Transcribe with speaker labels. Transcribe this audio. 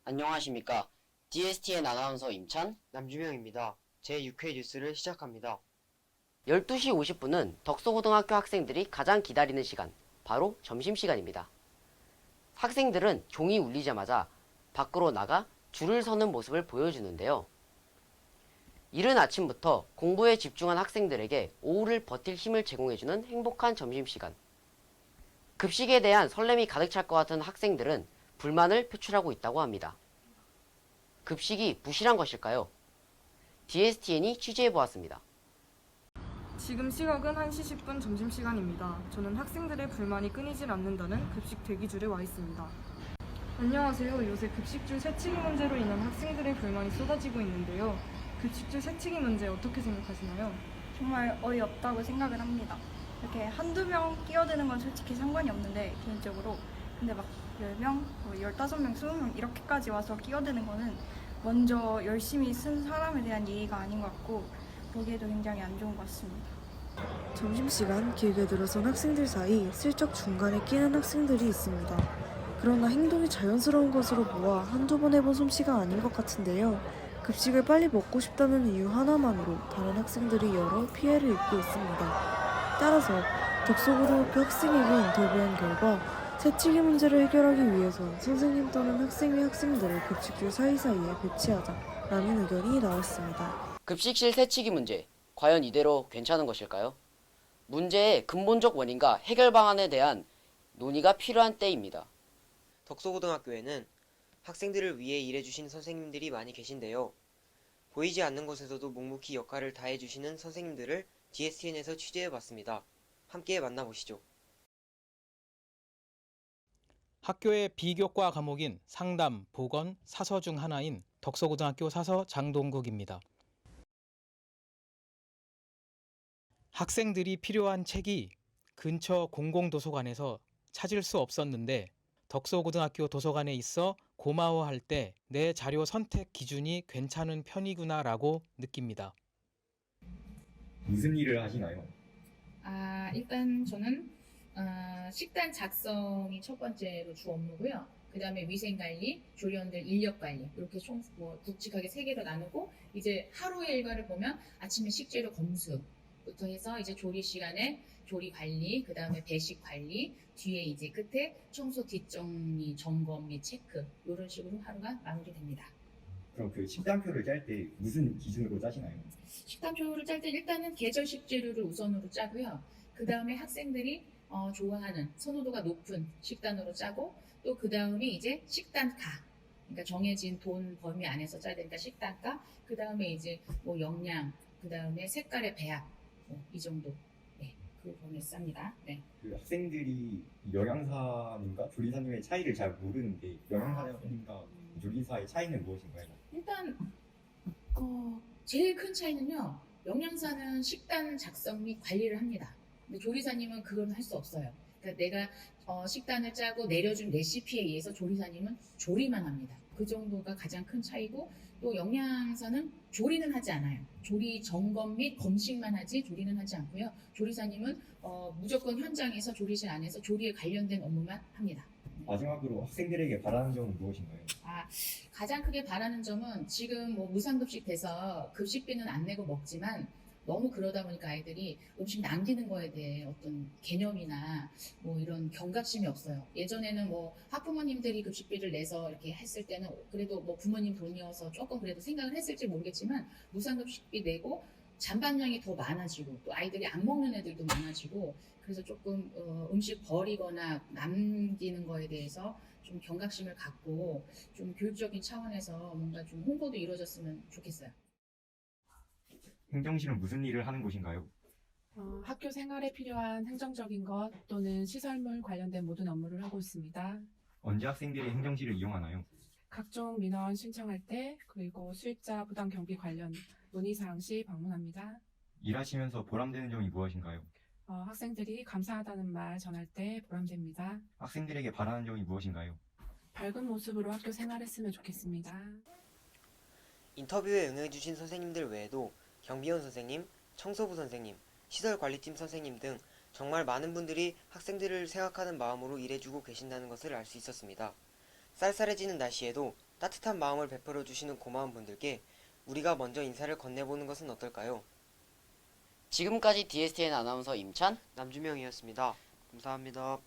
Speaker 1: 안녕하십니까. DSTN 아나운서 임찬,
Speaker 2: 남주명입니다. 제6회 뉴스를 시작합니다.
Speaker 1: 12시 50분은 덕소고등학교 학생들이 가장 기다리는 시간, 바로 점심시간입니다. 학생들은 종이 울리자마자 밖으로 나가 줄을 서는 모습을 보여주는데요. 이른 아침부터 공부에 집중한 학생들에게 오후를 버틸 힘을 제공해주는 행복한 점심시간. 급식에 대한 설렘이 가득 찰 것 같은 학생들은 불만을 표출하고 있다고 합니다. 급식이 부실한 것일까요? DSTN이 취재해보았습니다.
Speaker 3: 지금 시각은 1시 10분 점심시간입니다. 저는 학생들의 불만이 끊이질 않는다는 급식 대기줄에 와 있습니다. 안녕하세요. 요새 급식줄 새치기 문제로 인한 학생들의 불만이 쏟아지고 있는데요. 급식줄 새치기 문제 어떻게 생각하시나요?
Speaker 4: 정말 어이없다고 생각을 합니다. 이렇게 한두 명 끼어드는 건 솔직히 상관이 없는데 개인적으로 근데 막 10명, 15명, 20명 이렇게까지 와서 끼어드는 거는 먼저 열심히 쓴 사람에 대한 예의가 아닌 것 같고 보기에도 굉장히 안 좋은 것 같습니다.
Speaker 5: 점심시간 길게 들어선 학생들 사이 슬쩍 중간에 끼는 학생들이 있습니다. 그러나 행동이 자연스러운 것으로 보아 한두 번 해본 솜씨가 아닌 것 같은데요. 급식을 빨리 먹고 싶다는 이유 하나만으로 다른 학생들이 여러 피해를 입고 있습니다. 따라서 덕소고등학교 학생에게 인터뷰한 결과 새치기 문제를 해결하기 위해선 선생님 또는 학생회 학생들을 급식줄 사이사이에 배치하자라는 의견이 나왔습니다.
Speaker 1: 급식실 새치기 문제, 과연 이대로 괜찮은 것일까요? 문제의 근본적 원인과 해결 방안에 대한 논의가 필요한 때입니다.
Speaker 2: 덕소고등학교에는 학생들을 위해 일해주신 선생님들이 많이 계신데요. 보이지 않는 곳에서도 묵묵히 역할을 다해주시는 선생님들을 DSTN에서 취재해봤습니다. 함께 만나보시죠.
Speaker 6: 학교의 비교과 과목인 상담, 보건, 사서 중 하나인 덕소고등학교 사서 장동국입니다. 학생들이 필요한 책이 근처 공공도서관에서 찾을 수 없었는데 덕소고등학교 도서관에 있어 고마워할 때 내 자료 선택 기준이 괜찮은 편이구나라고 느낍니다.
Speaker 7: 무슨 일을 하시나요?
Speaker 8: 일단 저는 식단 작성이 첫 번째로 주 업무고요. 그 다음에 위생관리, 조리원들 인력관리 이렇게 총 굵직하게 세 개로 나누고 이제 하루의 일과를 보면 아침에 식재료 검수부터 해서 이제 조리 시간에 조리 관리, 그 다음에 배식 관리, 뒤에 이제 끝에 청소 뒷정리, 점검 및 체크 이런 식으로 하루가 마무리됩니다.
Speaker 7: 그럼 그 식단표를 짤 때 무슨 기준으로 짜시나요?
Speaker 8: 식단표를 짤 때 일단은 계절 식재료를 우선으로 짜고요. 그 다음에 학생들이 좋아하는 선호도가 높은 식단으로 짜고 또 그 다음에 이제 식단가, 그러니까 정해진 돈 범위 안에서 짜야 되니까 식단가, 그 다음에 이제 뭐 영양, 그 다음에 색깔의 배합, 이 정도, 네, 그 범위에서 짭니다. 네.
Speaker 7: 그 학생들이 영양사님과 조리사님의 차이를 잘 모르는데 영양사님과 조리사의 차이는 무엇인가요?
Speaker 8: 일단 제일 큰 차이는요. 영양사는 식단 작성 및 관리를 합니다. 근데 조리사님은 그건 할 수 없어요. 그러니까 내가 식단을 짜고 내려준 레시피에 의해서 조리사님은 조리만 합니다. 그 정도가 가장 큰 차이고 또 영양사는 조리는 하지 않아요. 조리 점검 및 검식만 하지 조리는 하지 않고요. 조리사님은 무조건 현장에서 조리실 안에서 조리에 관련된 업무만 합니다.
Speaker 7: 마지막으로 학생들에게 바라는 점은 무엇인가요?
Speaker 8: 가장 크게 바라는 점은 지금 뭐 무상급식 돼서 급식비는 안 내고 먹지만 너무 그러다 보니까 아이들이 음식 남기는 거에 대해 어떤 개념이나 뭐 이런 경각심이 없어요. 예전에는 뭐 학부모님들이 급식비를 내서 이렇게 했을 때는 그래도 뭐 부모님 돈이어서 조금 그래도 생각을 했을지 모르겠지만 무상급식비 내고 잔반량이 더 많아지고 또 아이들이 안 먹는 애들도 많아지고 그래서 조금 음식 버리거나 남기는 거에 대해서 좀 경각심을 갖고 좀 교육적인 차원에서 뭔가 좀 홍보도 이루어졌으면 좋겠어요.
Speaker 7: 행정실은 무슨 일을 하는 곳인가요?
Speaker 9: 학교 생활에 필요한 행정적인 것 또는 시설물 관련된 모든 업무를 하고 있습니다.
Speaker 7: 언제 학생들이 행정실을 이용하나요?
Speaker 9: 각종 민원 신청할 때 그리고 수입자 부당 경비 관련 논의사항 시 방문합니다.
Speaker 7: 일하시면서 보람되는 점이 무엇인가요?
Speaker 9: 학생들이 감사하다는 말 전할 때 보람됩니다.
Speaker 7: 학생들에게 바라는 점이 무엇인가요?
Speaker 9: 밝은 모습으로 학교 생활했으면 좋겠습니다.
Speaker 2: 인터뷰에 응해주신 선생님들 외에도 경비원 선생님, 청소부 선생님, 시설관리팀 선생님 등 정말 많은 분들이 학생들을 생각하는 마음으로 일해주고 계신다는 것을 알 수 있었습니다. 쌀쌀해지는 날씨에도 따뜻한 마음을 베풀어 주시는 고마운 분들께 우리가 먼저 인사를 건네보는 것은 어떨까요?
Speaker 1: 지금까지 DSTN 아나운서 임찬,
Speaker 2: 남주명이었습니다. 감사합니다.